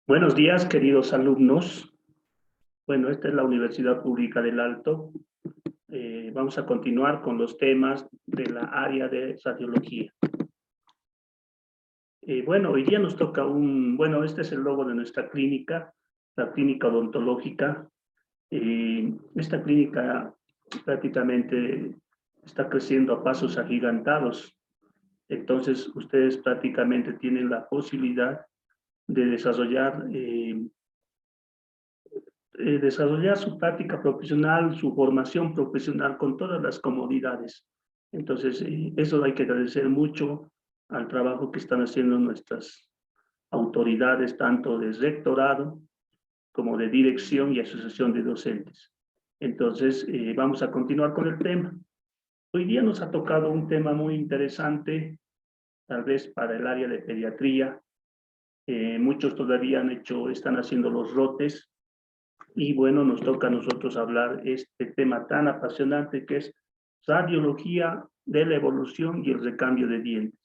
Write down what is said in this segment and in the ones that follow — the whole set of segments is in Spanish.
Buenos días, queridos alumnos. Bueno, esta es la Universidad Pública del Alto. Vamos a continuar con los temas de la área de radiología. Bueno, hoy día nos toca este es el logo de nuestra clínica, la clínica odontológica. Esta clínica prácticamente está creciendo a pasos agigantados. Entonces, ustedes prácticamente tienen la posibilidad de desarrollar su práctica profesional, su formación profesional con todas las comodidades. Entonces, eso hay que agradecer mucho al trabajo que están haciendo nuestras autoridades, tanto de rectorado como de dirección y asociación de docentes. Entonces, vamos a continuar con el tema. Hoy día nos ha tocado un tema muy interesante, tal vez para el área de pediatría. Muchos todavía están haciendo los rotes. Y bueno, nos toca a nosotros hablar este tema tan apasionante que es radiología de la evolución y el recambio de dientes.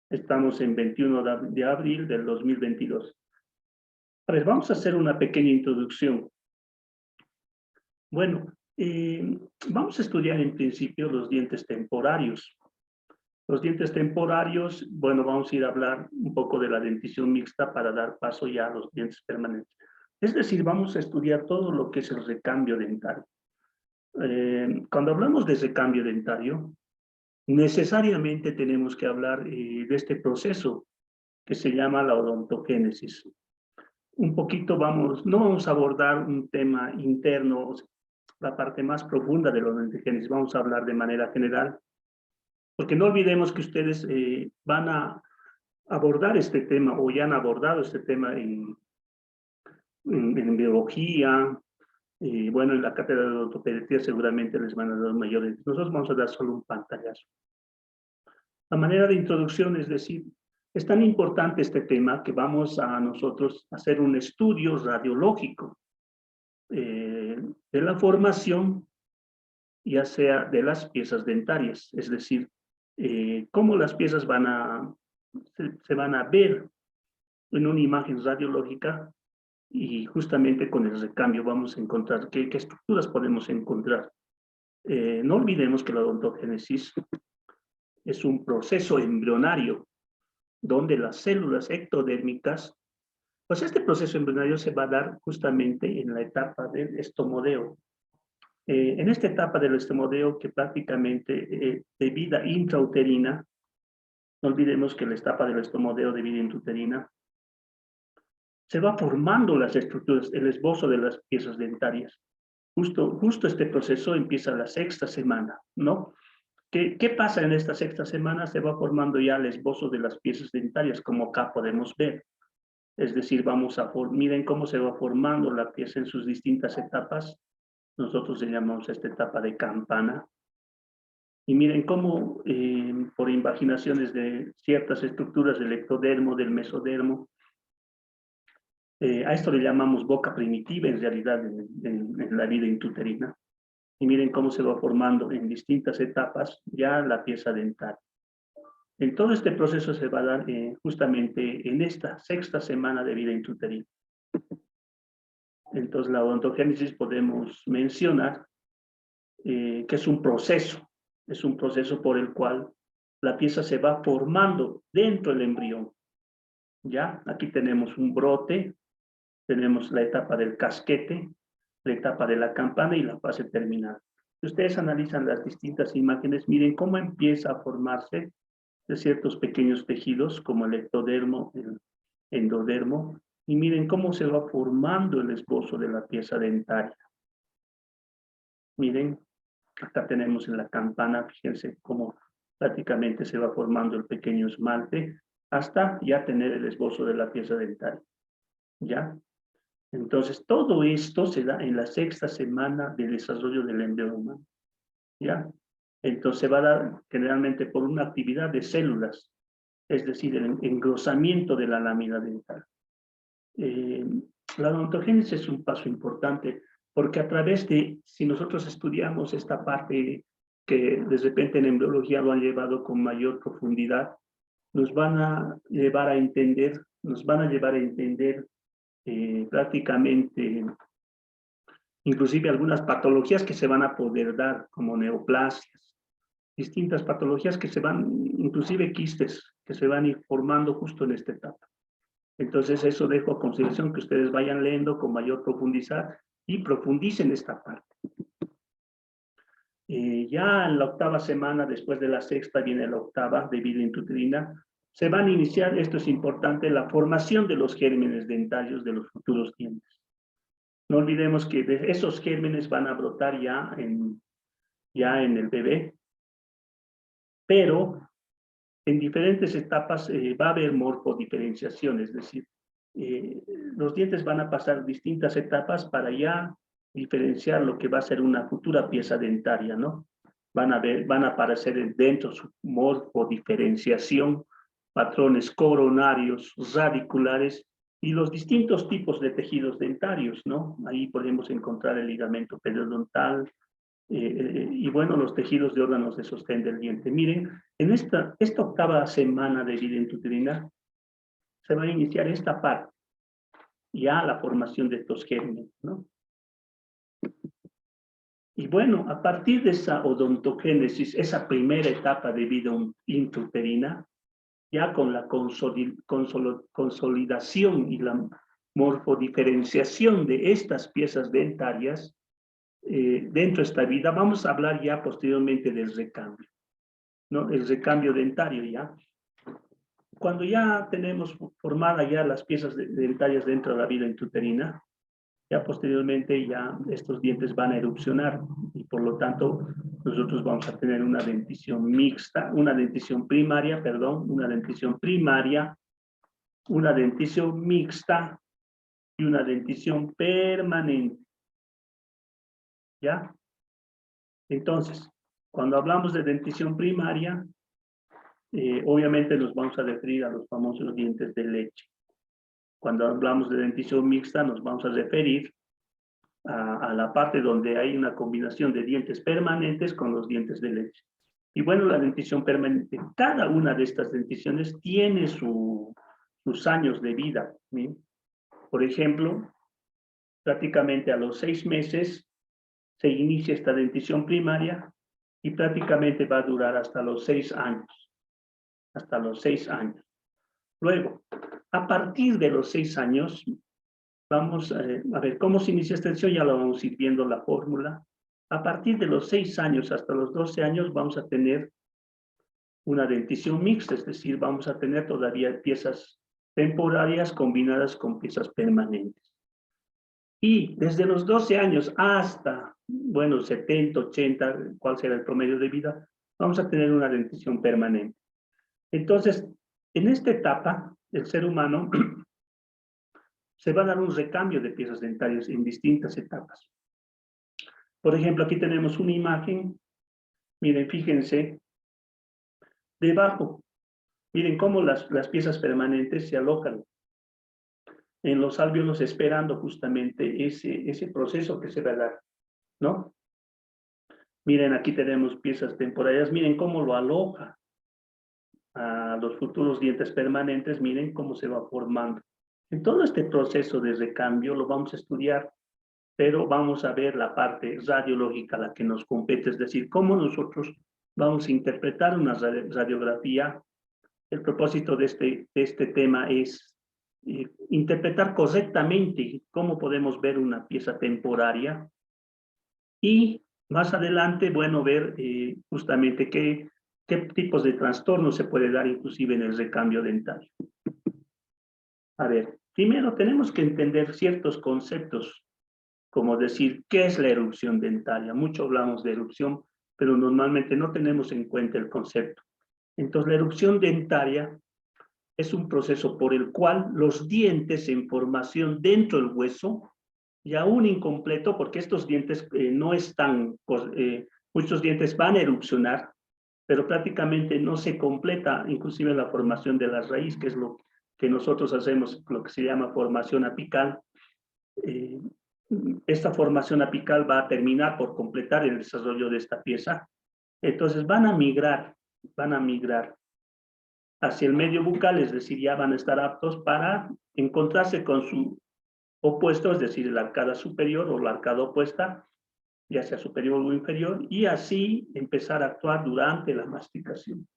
Estamos en 21 de abril del 2022. A ver, vamos a hacer una pequeña introducción. Bueno, vamos a estudiar en principio los dientes temporarios. Los dientes temporarios, bueno, vamos a ir a hablar un poco de la dentición mixta para dar paso ya a los dientes permanentes. Es decir, vamos a estudiar todo lo que es el recambio dentario. Cuando hablamos de recambio dentario, necesariamente tenemos que hablar de este proceso que se llama la odontogénesis. Un poquito no vamos a abordar un tema interno, o sea, la parte más profunda de la odontogénesis, vamos a hablar de manera general, porque no olvidemos que ustedes van a abordar este tema o ya han abordado este tema en biología. Bueno, en la cátedra de ortopedia seguramente les van a dar mayores. Nosotros vamos a dar solo un pantallazo. A manera de introducción, es decir, es tan importante este tema que vamos a nosotros hacer un estudio radiológico de la formación, ya sea de las piezas dentarias, es decir, cómo las piezas se van a ver en una imagen radiológica y justamente con el recambio vamos a encontrar qué estructuras podemos encontrar. No olvidemos que la odontogénesis es un proceso embrionario donde las células ectodérmicas, pues este proceso embrionario se va a dar justamente en la etapa del estomodeo. En esta etapa del estomodeo que prácticamente de vida intrauterina, no olvidemos que la etapa del estomodeo de vida intrauterina, se va formando las estructuras, el esbozo de las piezas dentarias. Justo este proceso empieza la sexta semana, ¿no? ¿Qué pasa en esta sexta semana? Se va formando ya el esbozo de las piezas dentarias, como acá podemos ver. Es decir, miren cómo se va formando la pieza en sus distintas etapas. Nosotros le llamamos esta etapa de campana. Y miren cómo, por invaginaciones de ciertas estructuras del ectodermo, del mesodermo, a esto le llamamos boca primitiva, en realidad, en la vida intrauterina. Y miren cómo se va formando en distintas etapas ya la pieza dental. En todo este proceso se va a dar justamente en esta sexta semana de vida intrauterina. Entonces, la odontogénesis podemos mencionar que es un proceso por el cual la pieza se va formando dentro del embrión. ¿Ya? Aquí tenemos un brote, tenemos la etapa del casquete, la etapa de la campana y la fase terminal. Si ustedes analizan las distintas imágenes, miren cómo empieza a formarse de ciertos pequeños tejidos como el ectodermo, el endodermo, y miren cómo se va formando el esbozo de la pieza dentaria. Miren, acá tenemos en la campana, fíjense cómo prácticamente se va formando el pequeño esmalte hasta ya tener el esbozo de la pieza dentaria. ¿Ya? Entonces, todo esto se da en la sexta semana de desarrollo del embrión humano. ¿Ya? Entonces, se va a dar generalmente por una actividad de células, es decir, el engrosamiento de la lámina dental. La odontogénesis es un paso importante porque a través si nosotros estudiamos esta parte que de repente en embriología lo han llevado con mayor profundidad, nos van a llevar a entender prácticamente, inclusive algunas patologías que se van a poder dar, como neoplasias, distintas patologías que se van, inclusive quistes, que se van a ir formando justo en esta etapa. Entonces, eso dejo a consideración que ustedes vayan leyendo con mayor profundidad y profundicen esta parte. Ya en la octava semana, después de la sexta, viene la octava de vida intrauterina, se van a iniciar, esto es importante, la formación de los gérmenes dentarios de los futuros dientes. No olvidemos que esos gérmenes van a brotar ya en el bebé, pero en diferentes etapas va a haber morfodiferenciación, es decir, los dientes van a pasar distintas etapas para ya diferenciar lo que va a ser una futura pieza dentaria, ¿no? Van a aparecer dentro su morfodiferenciación, patrones coronarios, radiculares y los distintos tipos de tejidos dentarios, ¿no? Ahí podemos encontrar el ligamento periodontal, y bueno, los tejidos de órganos de sostén del diente. Miren, en esta octava semana de vida intrauterina se va a iniciar esta parte, ya la formación de estos gérmenes, ¿no? Y bueno, a partir de esa odontogénesis, esa primera etapa de vida intrauterina, ya con la consolidación y la morfodiferenciación de estas piezas dentarias, dentro de esta vida, vamos a hablar ya posteriormente del recambio, ¿no? El recambio dentario ya. Cuando ya tenemos formadas ya las piezas dentarias dentro de la vida intrauterina, ya posteriormente ya estos dientes van a erupcionar y por lo tanto nosotros vamos a tener una dentición mixta, una dentición primaria, una dentición mixta y una dentición permanente. ¿Ya? Entonces, cuando hablamos de dentición primaria, obviamente nos vamos a referir a los famosos dientes de leche. Cuando hablamos de dentición mixta, nos vamos a referir a la parte donde hay una combinación de dientes permanentes con los dientes de leche. Y bueno, la dentición permanente, cada una de estas denticiones tiene sus años de vida, ¿sí? Por ejemplo, prácticamente a los 6 meses se inicia esta dentición primaria y prácticamente va a durar hasta los 6 años. Hasta los 6 años. Luego, a partir de los 6 años, vamos a ver cómo se inicia esta dentición, ya lo vamos a ir viendo la fórmula. A partir de los 6 años hasta los 12 años vamos a tener una dentición mixta, es decir, vamos a tener todavía piezas temporarias combinadas con piezas permanentes. Y desde los 12 años hasta, bueno, 70, 80, cuál será el promedio de vida, vamos a tener una dentición permanente. Entonces, en esta etapa, el ser humano se va a dar un recambio de piezas dentarias en distintas etapas. Por ejemplo, aquí tenemos una imagen. Miren, fíjense, debajo, miren cómo las piezas permanentes se alojan en los alvéolos esperando justamente ese proceso que se va a dar, ¿no? Miren, aquí tenemos piezas temporarias, miren cómo lo aloja a los futuros dientes permanentes, miren cómo se va formando. En todo este proceso de recambio lo vamos a estudiar, pero vamos a ver la parte radiológica, la que nos compete, es decir, cómo nosotros vamos a interpretar una radiografía. El propósito de este tema es interpretar correctamente cómo podemos ver una pieza temporaria y más adelante, bueno, ver justamente qué tipos de trastornos se puede dar inclusive en el recambio dentario. A ver, primero tenemos que entender ciertos conceptos, como decir, ¿qué es la erupción dentaria? Mucho hablamos de erupción, pero normalmente no tenemos en cuenta el concepto. Entonces, la erupción dentaria es un proceso por el cual los dientes en formación dentro del hueso, y aún incompleto, porque estos dientes no están, muchos dientes van a erupcionar, pero prácticamente no se completa inclusive la formación de la raíz, que es lo que nosotros hacemos, lo que se llama formación apical. Esta formación apical va a terminar por completar el desarrollo de esta pieza. Entonces van a migrar hacia el medio bucal, es decir, ya van a estar aptos para encontrarse con su opuesto, es decir, la arcada superior o la arcada opuesta, ya sea superior o inferior, y así empezar a actuar durante la masticación.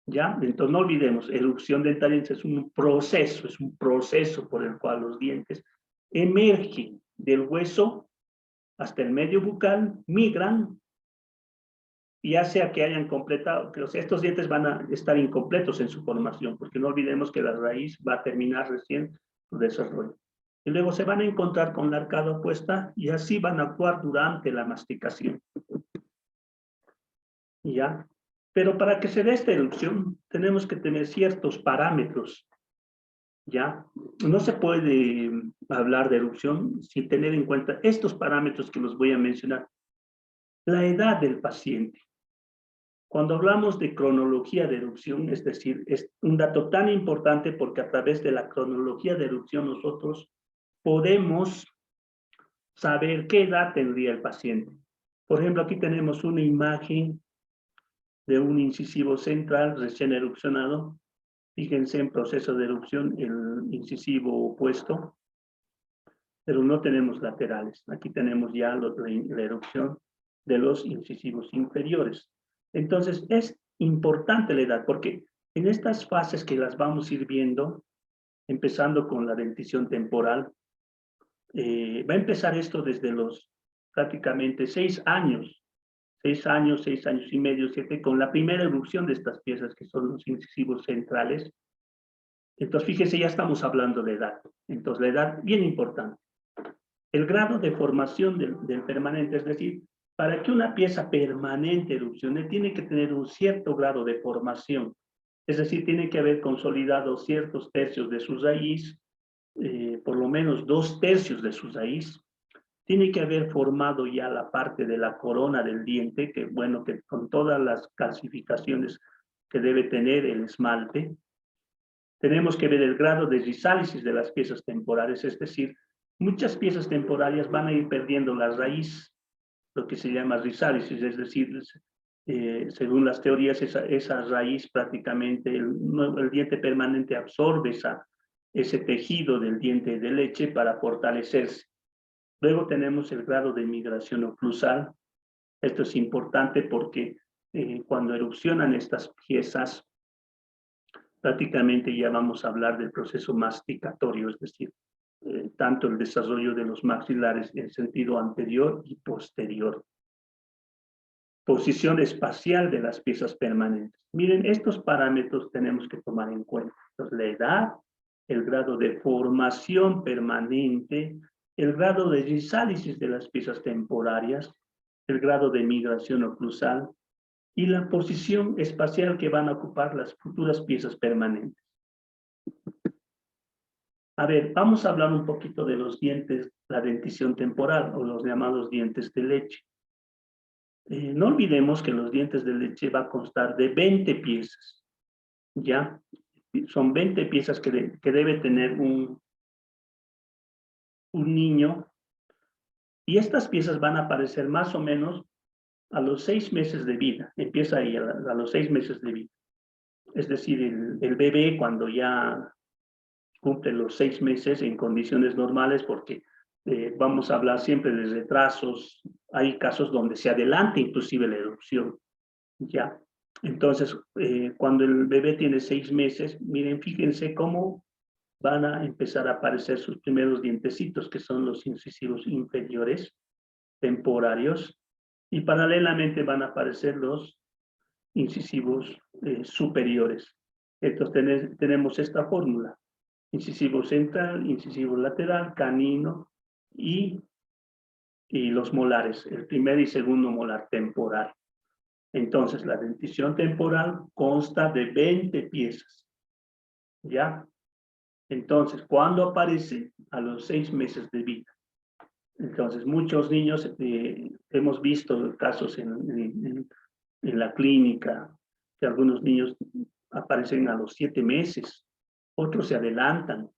¿Ya? Entonces no olvidemos, erupción dentaria es un proceso por el cual los dientes emergen del hueso hasta el medio bucal, migran, ya sea que hayan completado, o sea, estos dientes van a estar incompletos en su formación, porque no olvidemos que la raíz va a terminar recién su desarrollo. Y luego se van a encontrar con la arcada opuesta y así van a actuar durante la masticación. ¿Ya? Pero para que se dé esta erupción, tenemos que tener ciertos parámetros, ¿ya? No se puede hablar de erupción sin tener en cuenta estos parámetros que los voy a mencionar. La edad del paciente. Cuando hablamos de cronología de erupción, es decir, es un dato tan importante porque a través de la cronología de erupción nosotros podemos saber qué edad tendría el paciente. Por ejemplo, aquí tenemos una imagen de un incisivo central recién erupcionado. Fíjense en proceso de erupción el incisivo opuesto, pero no tenemos laterales. Aquí tenemos ya la erupción de los incisivos inferiores. Entonces, es importante la edad, porque en estas fases que las vamos a ir viendo, empezando con la dentición temporal, va a empezar esto desde los prácticamente 6 años, 6 años, 6 años y medio, 7, con la primera erupción de estas piezas que son los incisivos centrales. Entonces, fíjese, ya estamos hablando de edad. Entonces, la edad, bien importante. El grado de formación del permanente, es decir, para que una pieza permanente erupcione, tiene que tener un cierto grado de formación. Es decir, tiene que haber consolidado ciertos tercios de su raíz, por lo menos 2/3 de su raíz. Tiene que haber formado ya la parte de la corona del diente, que bueno, que con todas las calcificaciones que debe tener el esmalte. Tenemos que ver el grado de rizálisis de las piezas temporales, es decir, muchas piezas temporarias van a ir perdiendo la raíz, lo que se llama rizálisis, es decir, según las teorías, esa raíz prácticamente, el diente permanente absorbe ese tejido del diente de leche para fortalecerse. Luego tenemos el grado de migración oclusal. Esto es importante porque cuando erupcionan estas piezas, prácticamente ya vamos a hablar del proceso masticatorio, es decir, tanto el desarrollo de los maxilares en sentido anterior y posterior. Posición espacial de las piezas permanentes. Miren, estos parámetros tenemos que tomar en cuenta. Entonces, la edad, el grado de formación permanente, el grado de rizálisis de las piezas temporarias, el grado de migración oclusal y la posición espacial que van a ocupar las futuras piezas permanentes. A ver, vamos a hablar un poquito de los dientes, la dentición temporal o los llamados dientes de leche. No olvidemos que los dientes de leche va a constar de 20 piezas, ¿ya? Son 20 piezas que debe tener un niño, y estas piezas van a aparecer más o menos a los 6 meses de vida, empieza ahí a los 6 meses de vida. Es decir, el bebé cuando ya cumple los 6 meses en condiciones normales, porque vamos a hablar siempre de retrasos, hay casos donde se adelanta inclusive la erupción, ¿ya? Entonces, cuando el bebé tiene 6 meses, miren, fíjense cómo van a empezar a aparecer sus primeros dientecitos, que son los incisivos inferiores, temporarios, y paralelamente van a aparecer los incisivos superiores. Entonces, tenemos esta fórmula: incisivo central, incisivo lateral, canino y los molares, el primer y segundo molar temporal. Entonces, la dentición temporal consta de 20 piezas, ¿ya? Entonces, ¿cuándo aparece? A los 6 meses de vida. Entonces, muchos niños, hemos visto casos en la clínica, que algunos niños aparecen a los 7 meses, otros se adelantan,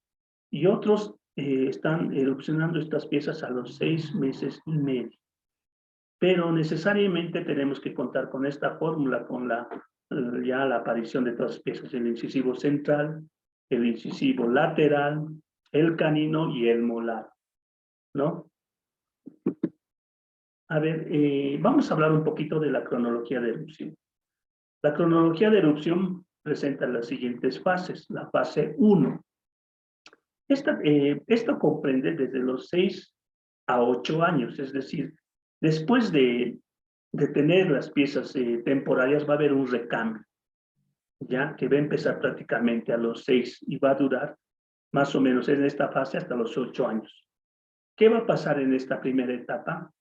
y otros están erupcionando estas piezas a los 6 meses y medio. Pero necesariamente tenemos que contar con esta fórmula, con ya la aparición de todas las piezas, el incisivo central, el incisivo lateral, el canino y el molar, ¿no? A ver, vamos a hablar un poquito de la cronología de erupción. La cronología de erupción presenta las siguientes fases. La fase 1. Esto comprende desde los 6 a 8 años, es decir, después de tener las piezas temporarias va a haber un recambio, ya que va a empezar prácticamente a los 6 y va a durar más o menos en esta fase hasta los 8 años. ¿Qué va a pasar en esta primera etapa?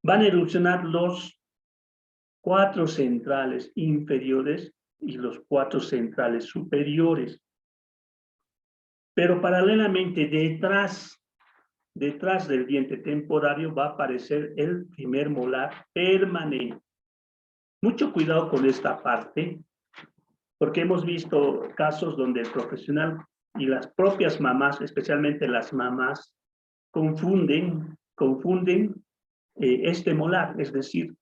Van a erupcionar los 4 centrales inferiores y los 4 centrales superiores. Pero paralelamente detrás del diente temporario va a aparecer el primer molar permanente. Mucho cuidado con esta parte, porque hemos visto casos donde el profesional y las propias mamás, especialmente las mamás, confunden este molar, es decir,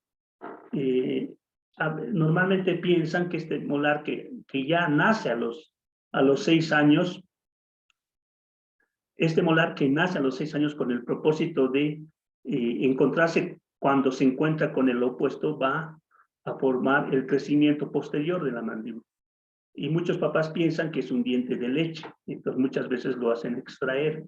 normalmente piensan que este molar que ya nace a los 6 años, este molar que nace a los 6 años con el propósito de encontrarse cuando se encuentra con el opuesto, va a formar el crecimiento posterior de la mandíbula. Y muchos papás piensan que es un diente de leche, entonces muchas veces lo hacen extraer,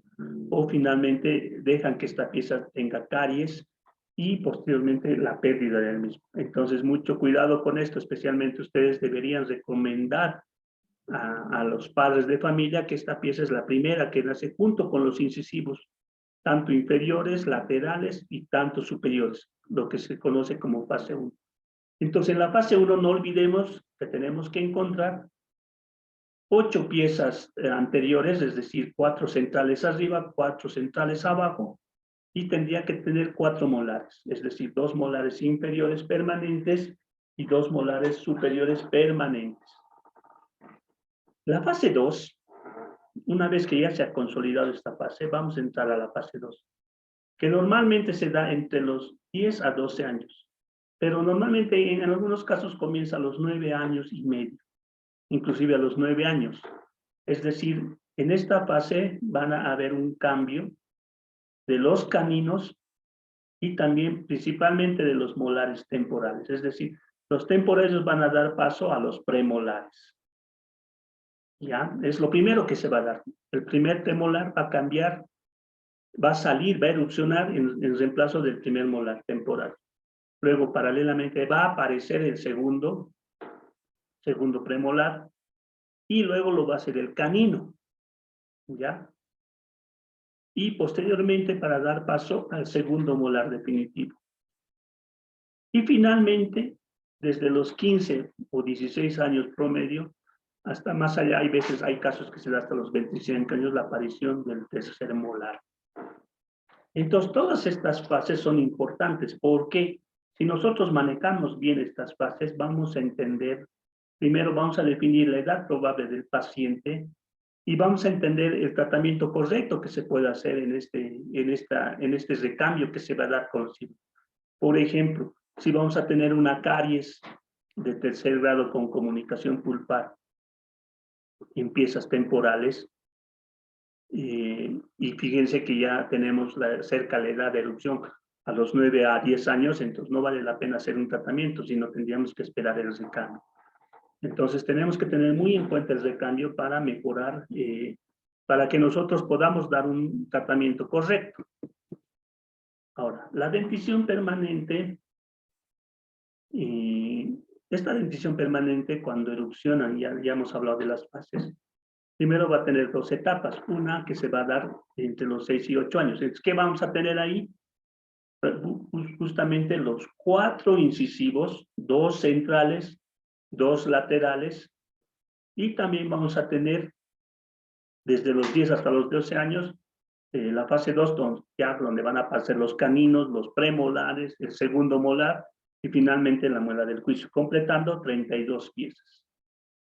o finalmente dejan que esta pieza tenga caries y posteriormente la pérdida del mismo. Entonces mucho cuidado con esto, especialmente ustedes deberían recomendar a los padres de familia que esta pieza es la primera que nace junto con los incisivos, tanto inferiores, laterales y tanto superiores, lo que se conoce como fase 1. Entonces en la fase 1 no olvidemos que tenemos que encontrar 8 piezas anteriores, es decir, 4 centrales arriba, 4 centrales abajo, y tendría que tener 4 molares, es decir, 2 molares inferiores permanentes y 2 molares superiores permanentes. La fase 2, una vez que ya se ha consolidado esta fase, vamos a entrar a la fase 2, que normalmente se da entre los 10 a 12 años, pero normalmente en algunos casos comienza a los 9 años y medio, inclusive a los 9 años. Es decir, en esta fase van a haber un cambio de los caninos y también principalmente de los molares temporales. Es decir, los temporales van a dar paso a los premolares. ¿Ya? Es lo primero que se va a dar. El primer premolar va a cambiar, va a salir, va a erupcionar en reemplazo del primer molar temporal. Luego, paralelamente, va a aparecer el segundo premolar y luego lo va a hacer el canino. ¿Ya? Y posteriormente para dar paso al segundo molar definitivo. Y finalmente, desde los 15 o 16 años promedio, hasta más allá, hay casos que se da hasta los 25 años la aparición del tercer molar. Entonces, todas estas fases son importantes porque si nosotros manejamos bien estas fases, vamos a entender, primero vamos a definir la edad probable del paciente y vamos a entender el tratamiento correcto que se puede hacer en este recambio que se va a dar consigo. Por ejemplo, si vamos a tener una caries de tercer grado con comunicación pulpar en piezas temporales, y fíjense que ya tenemos cerca la edad de erupción a los 9 a 10 años, entonces no vale la pena hacer un tratamiento, sino tendríamos que esperar el recambio. Entonces tenemos que tener muy en cuenta el recambio para mejorar, para que nosotros podamos dar un tratamiento correcto. Ahora, la dentición permanente, esta dentición permanente cuando erupcionan, ya hemos hablado de las fases, primero va a tener 2 etapas, una que se va a dar entre los 6 y 8 años. Entonces, ¿qué vamos a tener ahí? Justamente los 4 incisivos, 2 centrales, 2 laterales, y también vamos a tener desde los 10 hasta los 12 años, la fase 2, donde van a aparecer los caninos, los premolares, el segundo molar, y finalmente la muela del juicio, completando 32 piezas.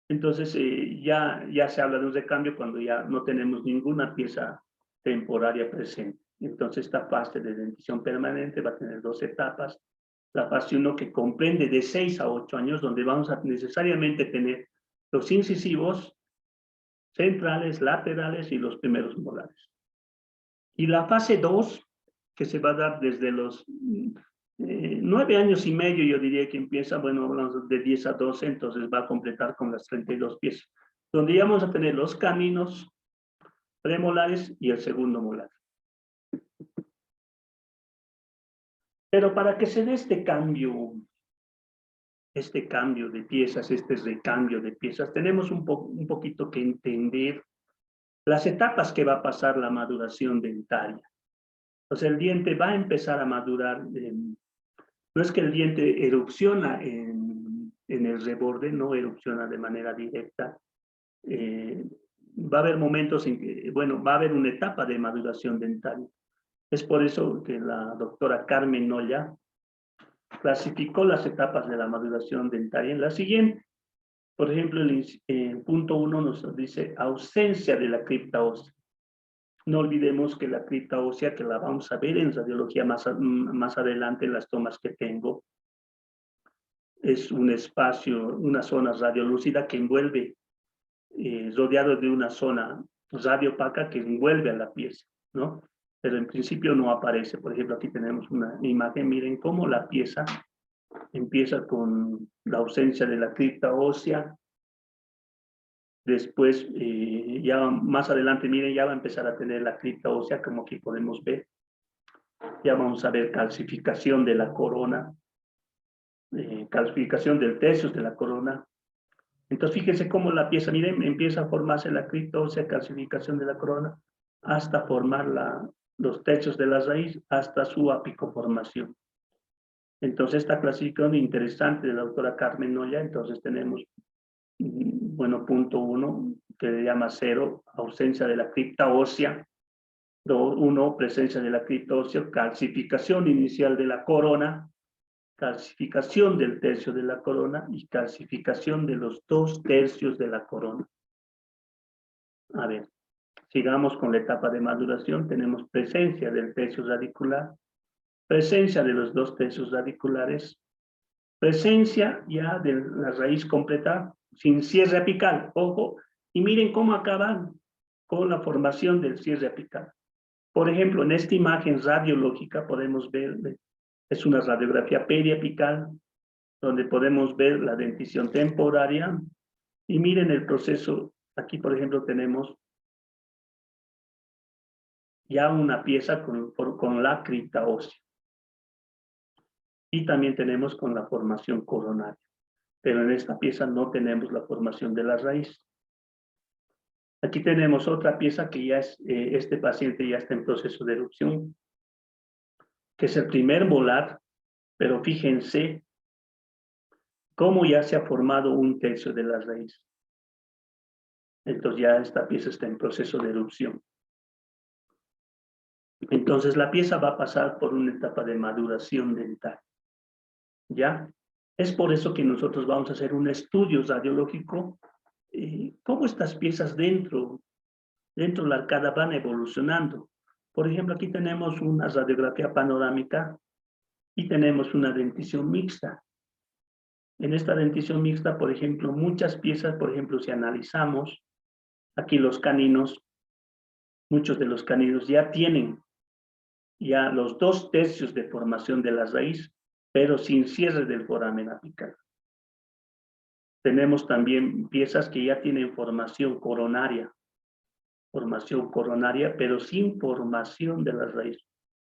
Entonces, ya se habla de un recambio cuando ya no tenemos ninguna pieza temporaria presente. Entonces, esta fase de dentición permanente va a tener 2 etapas. La fase 1 que comprende de 6 a 8 años, donde vamos a necesariamente tener los incisivos centrales, laterales y los primeros molares. Y la fase 2, que se va a dar desde los 9 años y medio, yo diría que empieza, bueno, hablamos de 10 a 12, entonces va a completar con las 32 piezas, donde ya vamos a tener los caninos, premolares y el segundo molar. Pero para que se dé este cambio de piezas, este recambio de piezas, tenemos un poquito que entender las etapas que va a pasar la maduración dentaria. O sea, el diente va a empezar a madurar. No es que el diente erupciona en el reborde, no erupciona de manera directa. Va a haber momentos en que, bueno, va a haber una etapa de maduración dentaria. Es por eso que la doctora Carmen Nolla clasificó las etapas de la maduración dentaria en la siguiente. Por ejemplo, el punto 1 nos dice ausencia de la cripta ósea. No olvidemos que la cripta ósea, que la vamos a ver en radiología más adelante en las tomas que tengo, es un espacio, una zona radiolúcida que envuelve, rodeado de una zona radiopaca que envuelve a la pieza, ¿no? Pero en principio no aparece. Por ejemplo, aquí tenemos una imagen, miren cómo la pieza empieza con la ausencia de la cripta ósea. Después, ya más adelante, miren, ya va a empezar a tener la cripta ósea, como aquí podemos ver. Ya vamos a ver calcificación de la corona, calcificación del tercios de la corona. Entonces, fíjense cómo la pieza, miren, empieza a formarse la cripta ósea, calcificación de la corona, hasta formar los tercios de la raíz, hasta su apicoformación. Entonces, esta clasificación interesante de la doctora Carmen Nolla, entonces tenemos, bueno, punto 1, que le llama 0, ausencia de la cripta ósea. 1, presencia de la cripta ósea, calcificación inicial de la corona, calcificación del tercio de la corona y calcificación de los 2 tercios de la corona. A ver, sigamos con la etapa de maduración. Tenemos presencia del tercio radicular, presencia de los 2 tercios radiculares, presencia ya de la raíz completa sin cierre apical. Ojo, y miren cómo acaban con la formación del cierre apical. Por ejemplo, en esta imagen radiológica podemos ver, es una radiografía periapical, donde podemos ver la dentición temporaria. Y miren el proceso. Aquí, por ejemplo, tenemos ya una pieza con la cripta ósea. Y también tenemos con la formación coronaria. Pero en esta pieza no tenemos la formación de la raíz. Aquí tenemos otra pieza que ya es, este paciente ya está en proceso de erupción, que es el primer molar, pero fíjense cómo ya se ha formado un tercio de la raíz. Entonces ya esta pieza está en proceso de erupción. Entonces la pieza va a pasar por una etapa de maduración dental. ¿Ya? Es por eso que nosotros vamos a hacer un estudio radiológico, cómo estas piezas dentro de la arcada van evolucionando. Por ejemplo, aquí tenemos una radiografía panorámica y tenemos una dentición mixta. En esta dentición mixta, por ejemplo, muchas piezas, por ejemplo, si analizamos, aquí los caninos, muchos de los caninos ya tienen ya los 2 tercios de formación de la raíz, pero sin cierre del foramen apical. Tenemos también piezas que ya tienen formación coronaria, pero sin formación de la raíz.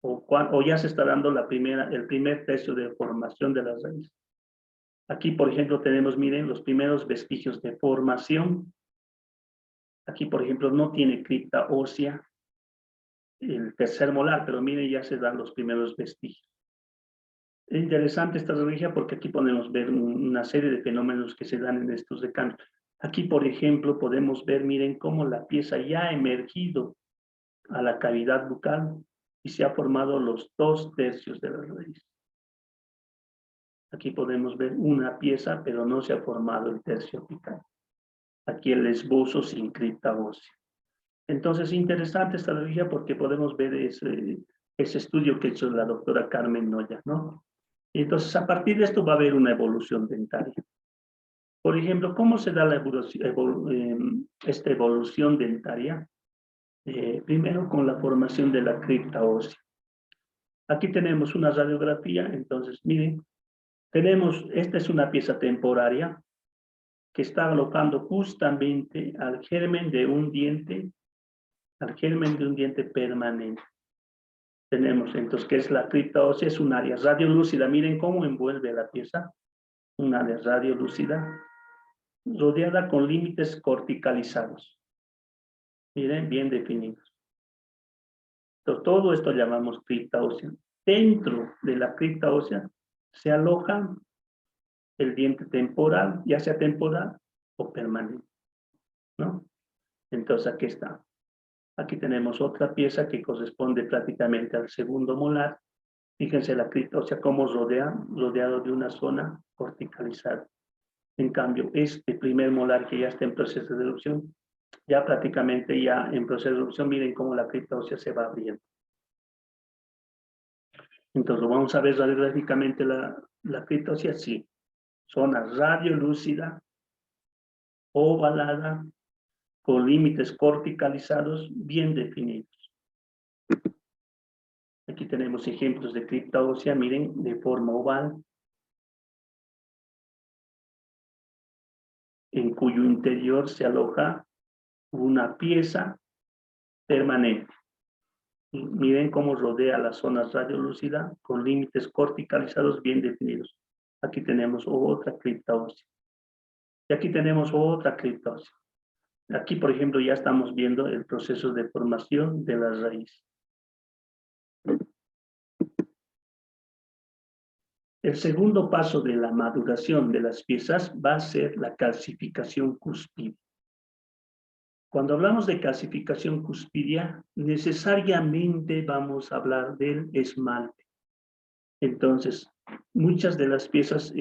O ya se está dando el primer tercio de formación de la raíz. Aquí, por ejemplo, tenemos, miren, los primeros vestigios de formación. Aquí, por ejemplo, no tiene cripta ósea, el tercer molar, pero miren, ya se dan los primeros vestigios. Es interesante esta radiografía porque aquí podemos ver una serie de fenómenos que se dan en estos recambios. Aquí, por ejemplo, podemos ver, miren, cómo la pieza ya ha emergido a la cavidad bucal y se ha formado los 2 tercios de la raíz. Aquí podemos ver una pieza, pero no se ha formado el tercio apical. Aquí el esbozo sin cripta ósea. Entonces, interesante esta radiografía porque podemos ver ese estudio que hizo la doctora Carmen Nolla, ¿no? Entonces, a partir de esto va a haber una evolución dentaria. Por ejemplo, ¿cómo se da la esta evolución dentaria? Primero con la formación de la cripta ósea. Aquí tenemos una radiografía, entonces miren, esta es una pieza temporaria que está alojando justamente al germen de un diente permanente. Tenemos entonces que es la cripta ósea, es un área radiolúcida. Miren cómo envuelve la pieza, un área radiolúcida rodeada con límites corticalizados. Miren, bien definidos. Entonces, todo esto llamamos cripta ósea. Dentro de la cripta ósea se aloja el diente temporal, ya sea temporal o permanente, ¿no? Entonces, aquí está. Aquí tenemos otra pieza que corresponde prácticamente al segundo molar. Fíjense la cripta ósea cómo rodeado de una zona corticalizada. En cambio, este primer molar que ya está en proceso de erupción, ya prácticamente ya en proceso de erupción, miren cómo la cripta ósea se va abriendo. Entonces, vamos a ver radiográficamente la cripta ósea, sí. Zona radiolúcida, ovalada, con límites corticalizados bien definidos. Aquí tenemos ejemplos de cripta ósea, miren, de forma oval, en cuyo interior se aloja una pieza permanente. Y miren cómo rodea la zona radiolúcida con límites corticalizados bien definidos. Aquí tenemos otra cripta ósea. Y aquí tenemos otra cripta ósea. Aquí, por ejemplo, ya estamos viendo el proceso de formación de la raíz. El segundo paso de la maduración de las piezas va a ser la calcificación cuspidea. Cuando hablamos de calcificación cuspidea, necesariamente vamos a hablar del esmalte. Entonces, muchas de las piezas,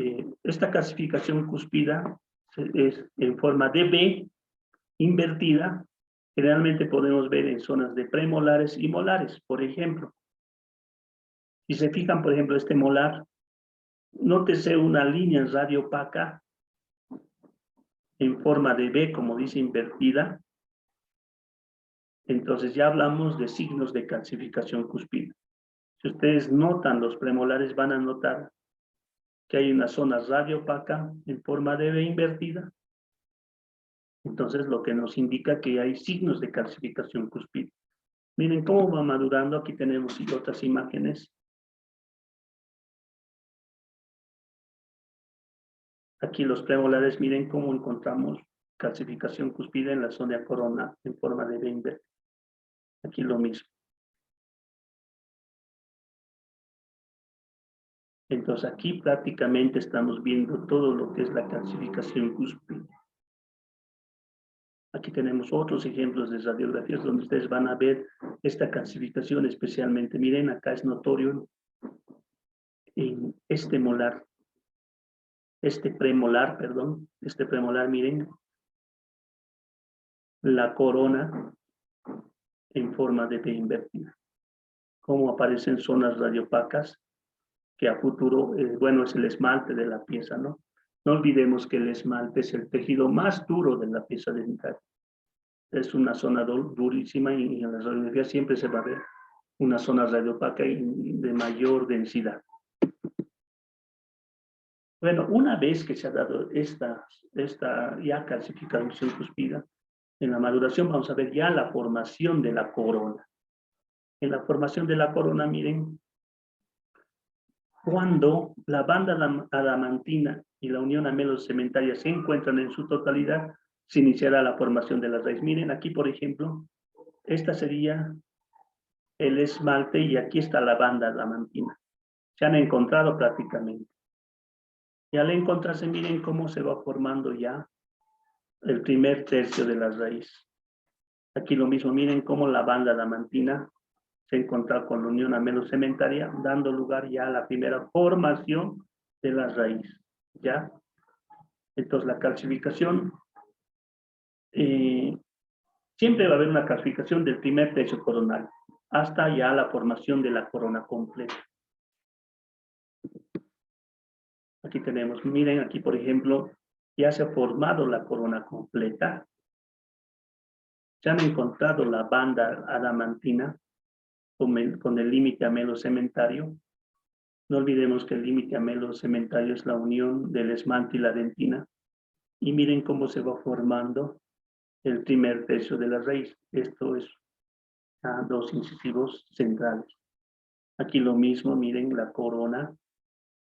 esta calcificación cuspidea es en forma de V invertida. Generalmente podemos ver en zonas de premolares y molares, por ejemplo. Si se fijan, por ejemplo, este molar, nótese una línea radiopaca en forma de V, como dice, invertida. Entonces ya hablamos de signos de calcificación cuspidea. Si ustedes notan los premolares, van a notar que hay una zona radiopaca en forma de V invertida. Entonces lo que nos indica que hay signos de calcificación cuspidea. Miren cómo va madurando. Aquí tenemos otras imágenes. Aquí los premolares, miren cómo encontramos calcificación cuspidea en la zona corona en forma de V invertida. Aquí lo mismo. Entonces aquí prácticamente estamos viendo todo lo que es la calcificación cuspidea. Aquí tenemos otros ejemplos de radiografías donde ustedes van a ver esta calcificación especialmente. Miren, acá es notorio en este molar, este premolar, miren, la corona en forma de V invertida. Cómo aparecen zonas radiopacas que a futuro, bueno, es el esmalte de la pieza, ¿no? No olvidemos que el esmalte es el tejido más duro de la pieza dental. Es una zona durísima y en la radiografía siempre se va a ver una zona radiopaca y de mayor densidad. Bueno, una vez que se ha dado esta ya calcificación cuspidea, en la maduración vamos a ver ya la formación de la corona. En la formación de la corona, miren, cuando la banda adamantina y la unión amelocementaria se encuentran en su totalidad, se iniciará la formación de la raíz. Miren, aquí, por ejemplo, esta sería el esmalte y aquí está la banda adamantina. Se han encontrado prácticamente. Y al encontrarse, miren cómo se va formando ya el primer tercio de la raíz. Aquí lo mismo, miren cómo la banda adamantina se encuentra con la unión amelocementaria, dando lugar ya a la primera formación de la raíz. ¿Ya? Entonces la calcificación, siempre va a haber una calcificación del primer tercio coronal, hasta ya la formación de la corona completa. Aquí tenemos, miren aquí por ejemplo, ya se ha formado la corona completa. Se han encontrado la banda adamantina con el límite amelo-cementario. No olvidemos que el límite amelo-cementario es la unión del esmalte y la dentina. Y miren cómo se va formando el primer tercio de la raíz. Esto es a dos incisivos centrales. Aquí lo mismo, miren la corona.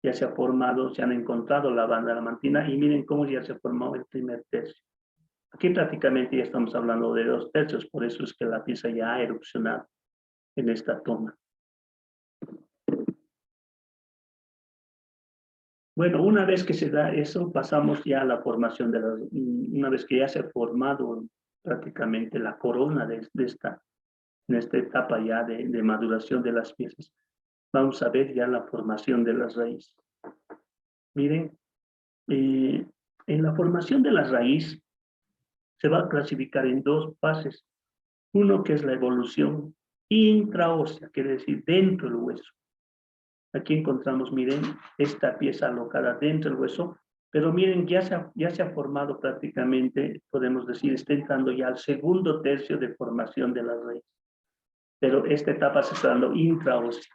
Ya se ha formado, se han encontrado la banda adamantina y miren cómo ya se formó el primer tercio. Aquí prácticamente ya estamos hablando de 2/3, por eso es que la pieza ya ha erupcionado en esta toma. Bueno, una vez que se da eso, pasamos ya a la formación de las... Una vez que ya se ha formado prácticamente la corona en esta etapa ya de maduración de las piezas, vamos a ver ya la formación de las raíces. Miren, en la formación de la raíz se va a clasificar en dos fases. Uno que es la evolución intraósea, quiere decir dentro del hueso. Aquí encontramos, miren, esta pieza alojada dentro del hueso, pero miren, ya se ha formado prácticamente, podemos decir, está entrando ya al segundo tercio de formación de la raíz. Pero esta etapa se está dando intraósea.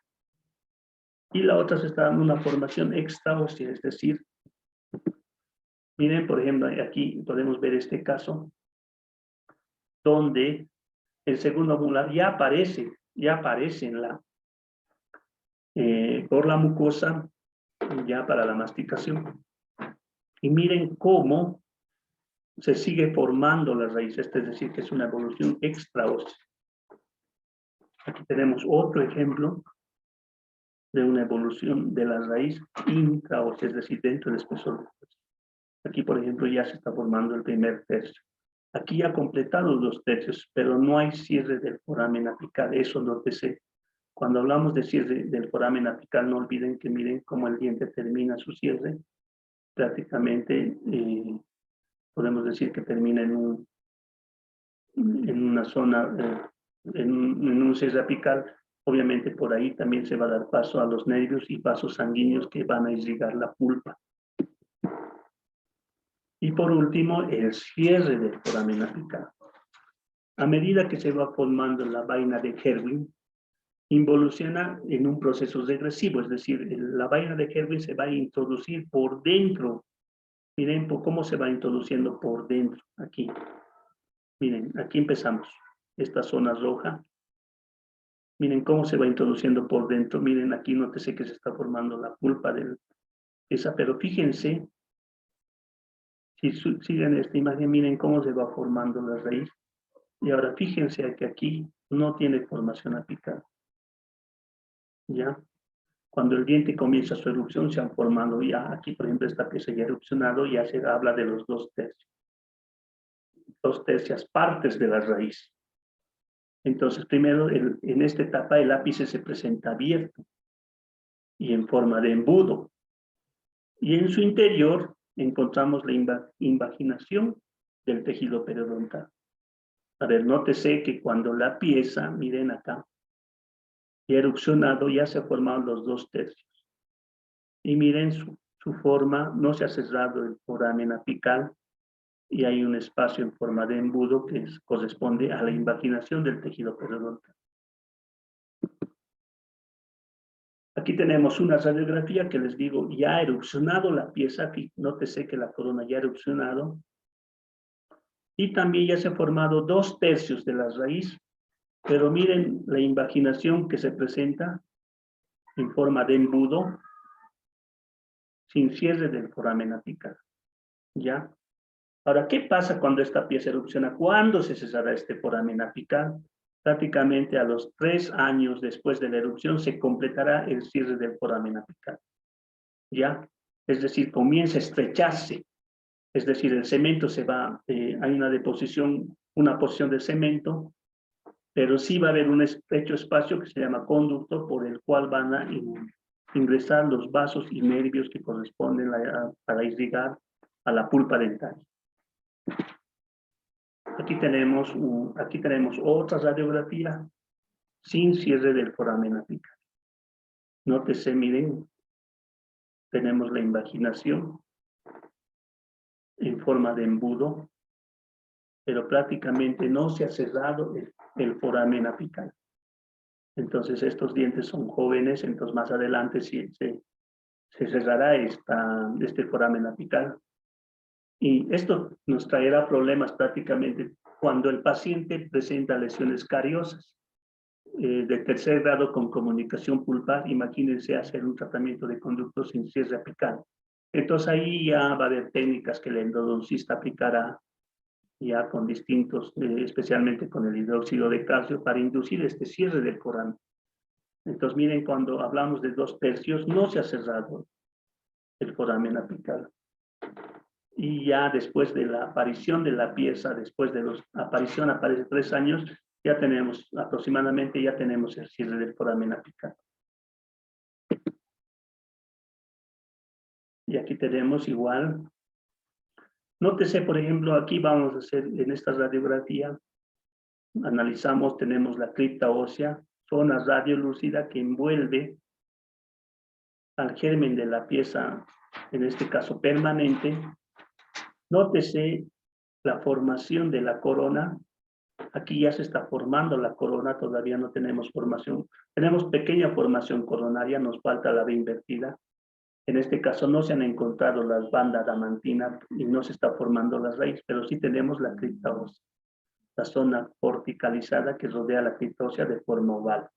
Y la otra se está dando una formación extraósea, es decir, miren, por ejemplo, aquí podemos ver este caso, donde el segundo molar ya aparece en por la mucosa, ya para la masticación. Y miren cómo se sigue formando la raíz, es decir, que es una evolución extraósea. Aquí tenemos otro ejemplo de una evolución de la raíz intraósea, es decir, dentro del espesor del hueso. Aquí, por ejemplo, ya se está formando el primer tercio. Aquí ya completados los tercios, pero no hay cierre del foramen apical, eso nótese. Cuando hablamos de cierre del foramen apical, no olviden que miren cómo el diente termina su cierre. Prácticamente podemos decir que termina en una zona, en un cierre apical. Obviamente por ahí también se va a dar paso a los nervios y vasos sanguíneos que van a irrigar la pulpa. Y por último, el cierre del foramen apical. A medida que se va formando la vaina de Kerwin, involuciona en un proceso regresivo, es decir, la vaina de Kerwin se va a introducir por dentro. Miren cómo se va introduciendo por dentro, aquí. Miren, aquí empezamos, esta zona roja. Miren cómo se va introduciendo por dentro. Miren, aquí nótese que se está formando la pulpa de esa, pero fíjense, si siguen esta imagen, miren cómo se va formando la raíz. Y ahora fíjense que aquí no tiene formación apical. ¿Ya? Cuando el diente comienza su erupción, se han formado ya, aquí por ejemplo esta pieza ya ha erupcionado, ya se habla de los 2/3. 2/3 partes de la raíz. Entonces, primero, en esta etapa el ápice se presenta abierto y en forma de embudo. Y en su interior encontramos la invaginación del tejido periodontal. A ver, nótese que cuando la pieza, miren acá, ya ha erupcionado, ya se han formado los 2/3. Y miren su forma, no se ha cerrado el foramen apical, y hay un espacio en forma de embudo que corresponde a la invaginación del tejido periodontal. Aquí tenemos una radiografía que les digo, ya ha erupcionado la pieza, aquí nótese que la corona ya ha erupcionado, y también ya se ha formado 2/3 de la raíz, pero miren la invaginación que se presenta en forma de embudo, sin cierre del foramen apical, ¿ya? Ahora, ¿qué pasa cuando esta pieza erupciona? ¿Cuándo se cesará este foramen apical? Prácticamente a los 3 años después de la erupción se completará el cierre del foramen apical. ¿Ya? Es decir, comienza a estrecharse. Es decir, el cemento se va, hay una deposición, una porción de cemento, pero sí va a haber un estrecho espacio que se llama conducto por el cual van a ingresar los vasos y nervios que corresponden para irrigar a la pulpa dental. Aquí tenemos otra radiografía sin cierre del foramen apical. Nótese, miren, tenemos la invaginación en forma de embudo, pero prácticamente no se ha cerrado el foramen apical. Entonces estos dientes son jóvenes, entonces más adelante se cerrará este foramen apical. Y esto nos traerá problemas prácticamente cuando el paciente presenta lesiones cariosas de tercer grado con comunicación pulpar. Imagínense hacer un tratamiento de conductos sin cierre apical. Entonces ahí ya va a haber técnicas que el endodoncista aplicará ya con distintos, especialmente con el hidróxido de calcio, para inducir este cierre del foramen. Entonces miren, cuando hablamos de 2/3, no se ha cerrado el foramen apical. Y ya después de la aparición de la pieza, después de la aparición, aparece 3 años, ya tenemos aproximadamente, ya tenemos el cierre del foramen apical. Y aquí tenemos igual. Nótese, por ejemplo, aquí vamos a hacer en esta radiografía, analizamos, tenemos la cripta ósea, zona radiolúcida que envuelve al germen de la pieza, en este caso permanente. Nótese la formación de la corona. Aquí ya se está formando la corona, todavía no tenemos formación. Tenemos pequeña formación coronaria, nos falta la B invertida. En este caso no se han encontrado las bandas adamantinas y no se está formando la raíz, pero sí tenemos la cripta ósea, la zona corticalizada que rodea la cripta ósea de forma oval.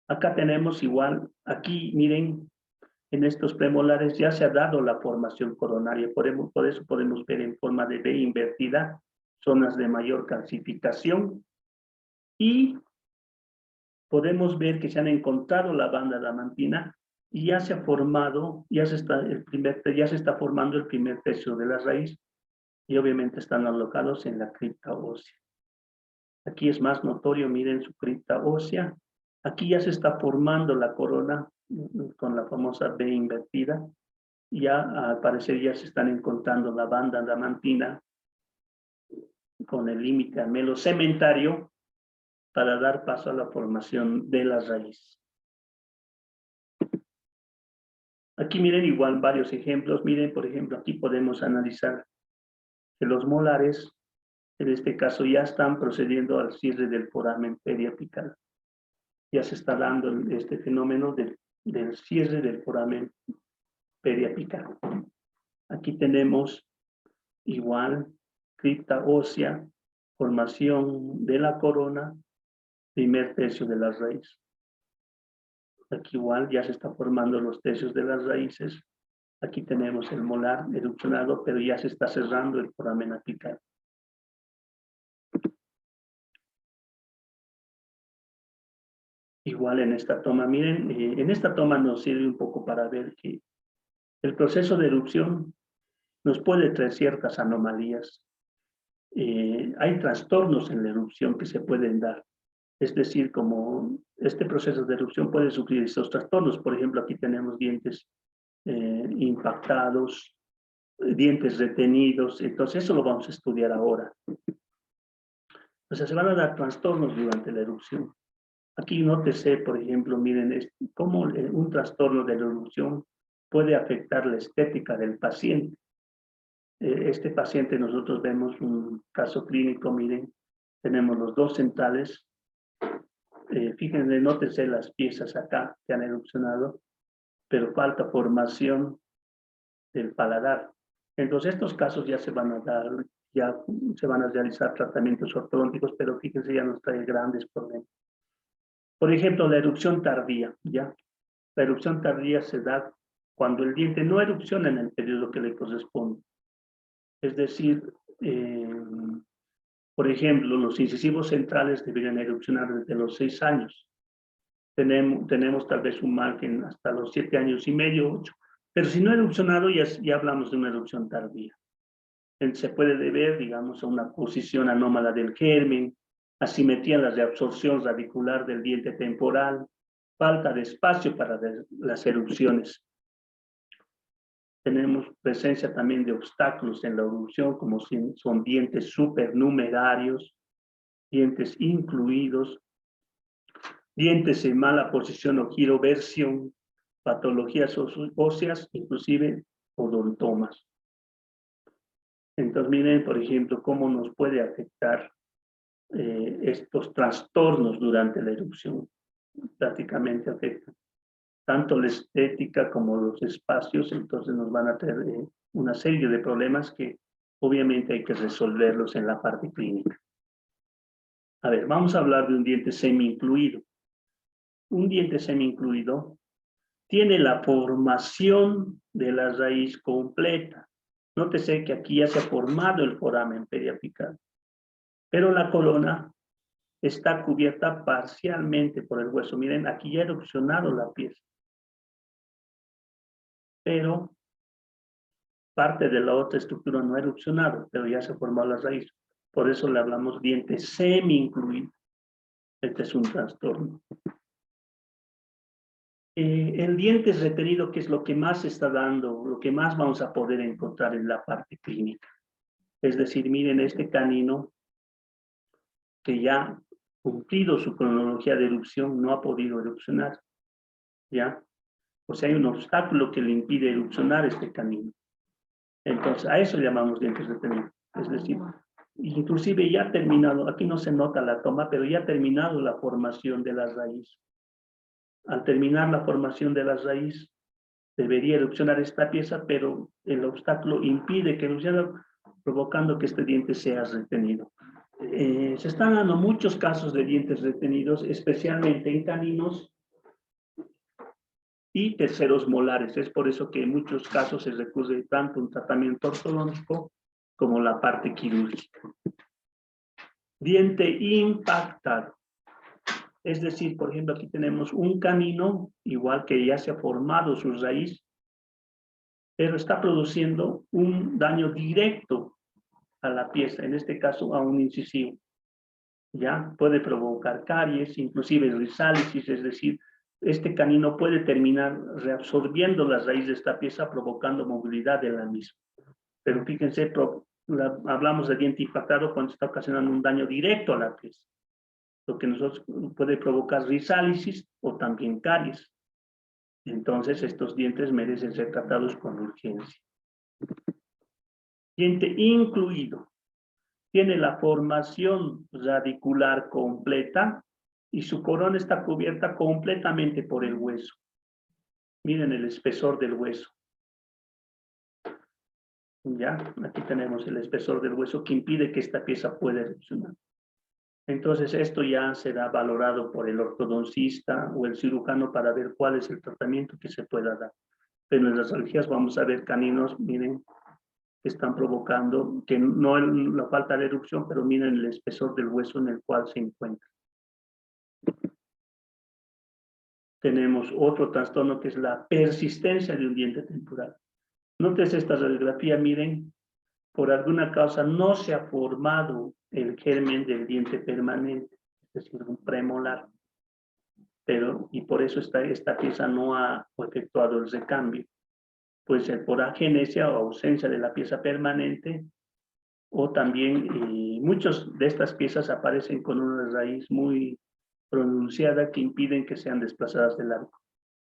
Acá tenemos igual, aquí miren, en estos premolares ya se ha dado la formación coronaria, por eso podemos ver en forma de B invertida zonas de mayor calcificación y podemos ver que se han encontrado la banda adamantina y ya se ha formado, ya se está formando el primer tercio de la raíz y obviamente están alocados en la cripta ósea. Aquí es más notorio, miren su cripta ósea. Aquí ya se está formando la corona con la famosa B invertida. Ya al parecer ya se están encontrando la banda adamantina con el límite amelocementario para dar paso a la formación de la raíz. Aquí miren igual varios ejemplos. Miren, por ejemplo, aquí podemos analizar que los molares, en este caso, ya están procediendo al cierre del foramen periapical. Ya se está dando este fenómeno del cierre del foramen periapical. Aquí tenemos igual cripta ósea, formación de la corona, primer tercio de la raíz. Aquí igual ya se está formando los tercios de las raíces. Aquí tenemos el molar erupcionado, pero ya se está cerrando el foramen apical. Igual en esta toma, miren, en esta toma nos sirve un poco para ver que el proceso de erupción nos puede traer ciertas anomalías. Hay trastornos en la erupción que se pueden dar. Es decir, como este proceso de erupción puede sufrir estos trastornos. Por ejemplo, aquí tenemos dientes impactados, dientes retenidos. Entonces, eso lo vamos a estudiar ahora. O sea, se van a dar trastornos durante la erupción. Aquí nótese, por ejemplo, miren cómo un trastorno de la erupción puede afectar la estética del paciente. Este paciente, nosotros vemos un caso clínico, miren, tenemos los dos centrales. Fíjense, nótese las piezas acá que han erupcionado, pero falta formación del paladar. Entonces, estos casos ya se van a dar, ya se van a realizar tratamientos ortodónticos, pero fíjense, ya nos trae grandes problemas. Por ejemplo, la erupción tardía, ¿ya? La erupción tardía se da cuando el diente no erupciona en el periodo que le corresponde. Es decir, por ejemplo, los incisivos centrales deberían erupcionar desde los 6 años. Tenemos tal vez un margen hasta los 7 años y medio, 8. Pero si no ha erupcionado, ya hablamos de una erupción tardía. Se puede deber, digamos, a una posición anómala del germen, asimetría en la reabsorción radicular del diente temporal, falta de espacio para las erupciones. Tenemos presencia también de obstáculos en la erupción, como si son dientes supernumerarios, dientes incluidos, dientes en mala posición o giroversión, patologías óseas, inclusive odontomas. Entonces, miren, por ejemplo, cómo nos puede afectar estos trastornos durante la erupción. Prácticamente afectan tanto la estética como los espacios, entonces nos van a traer una serie de problemas que obviamente hay que resolverlos en la parte clínica. A ver, vamos a hablar de un diente semi-incluido. Un diente semi-incluido tiene la formación de la raíz completa. Nótese que aquí ya se ha formado el foramen periapical, pero la corona está cubierta parcialmente por el hueso. Miren, aquí ya ha erupcionado la pieza, pero parte de la otra estructura no ha erupcionado, pero ya se formó la raíz. Por eso le hablamos diente semi-incluido. Este es un trastorno. El diente retenido, que es lo que más se está dando, lo que más vamos a poder encontrar en la parte clínica. Es decir, miren este canino que ya cumplido su cronología de erupción, no ha podido erupcionar, ¿ya? O sea, hay un obstáculo que le impide erupcionar este canino. Entonces, a eso llamamos dientes retenidos. Es decir, inclusive ya ha terminado, aquí no se nota la toma, pero ya ha terminado la formación de la raíz. Al terminar la formación de la raíz, debería erupcionar esta pieza, pero el obstáculo impide que erupcione, provocando que este diente sea retenido. Se están dando muchos casos de dientes retenidos, especialmente en caninos y terceros molares. Es por eso que en muchos casos se recurre tanto un tratamiento ortodóntico como la parte quirúrgica. Diente impactado. Es decir, por ejemplo, aquí tenemos un canino, igual que ya se ha formado su raíz, pero está produciendo un daño directo a la pieza, en este caso a un incisivo. Ya puede provocar caries, inclusive rizálisis, es decir, este canino puede terminar reabsorbiendo la raíz de esta pieza, provocando movilidad de la misma. Pero fíjense, hablamos de diente impactado cuando está ocasionando un daño directo a la pieza, lo que nosotros puede provocar rizálisis o también caries. Entonces, estos dientes merecen ser tratados con urgencia. Diente incluido. Tiene la formación radicular completa y su corona está cubierta completamente por el hueso. Miren el espesor del hueso. Ya, aquí tenemos el espesor del hueso que impide que esta pieza pueda erupcionar. Entonces, esto ya será valorado por el ortodoncista o el cirujano para ver cuál es el tratamiento que se pueda dar. Pero en las radiologías vamos a ver caninos, miren, que están provocando, que no la falta de erupción, pero miren el espesor del hueso en el cual se encuentra. Tenemos otro trastorno que es la persistencia de un diente temporal. Nótese esta radiografía, miren, por alguna causa no se ha formado el germen del diente permanente, es decir, un premolar, y por eso esta pieza no ha efectuado el recambio. Puede ser por agenesia o ausencia de la pieza permanente, o también muchas de estas piezas aparecen con una raíz muy pronunciada que impiden que sean desplazadas del arco.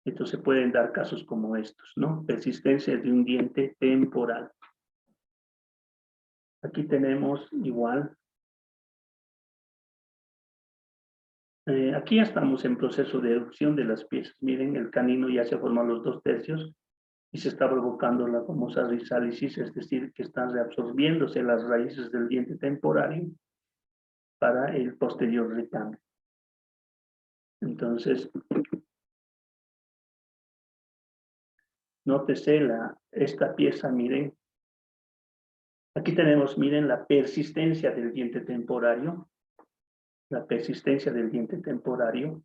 Entonces se pueden dar casos como estos, ¿no? Persistencia de un diente temporal. Aquí tenemos igual. Aquí ya estamos en proceso de erupción de las piezas. Miren, el canino ya se forman los 2/3 y se está provocando la famosa rizálisis, es decir, que están reabsorbiéndose las raíces del diente temporario para el posterior recambio. Entonces, nótese esta pieza, miren. Aquí tenemos, miren, la persistencia del diente temporario. La persistencia del diente temporario.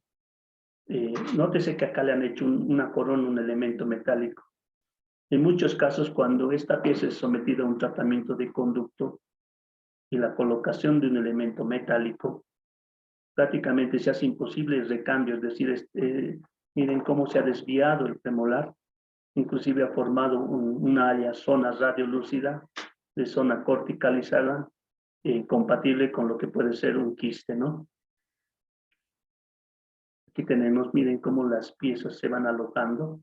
Nótese que acá le han hecho una corona, un elemento metálico. En muchos casos, cuando esta pieza es sometida a un tratamiento de conducto y la colocación de un elemento metálico, prácticamente se hace imposible el recambio, es decir, miren cómo se ha desviado el premolar, inclusive ha formado una área, zona radiolúcida, de zona corticalizada, compatible con lo que puede ser un quiste, ¿no? Aquí tenemos, miren cómo las piezas se van alojando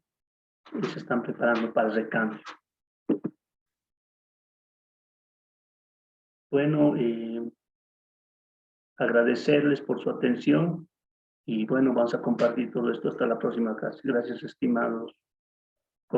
y se están preparando para el recambio. bueno, agradecerles por su atención y bueno, vamos a compartir todo esto hasta la próxima clase. Gracias, estimados.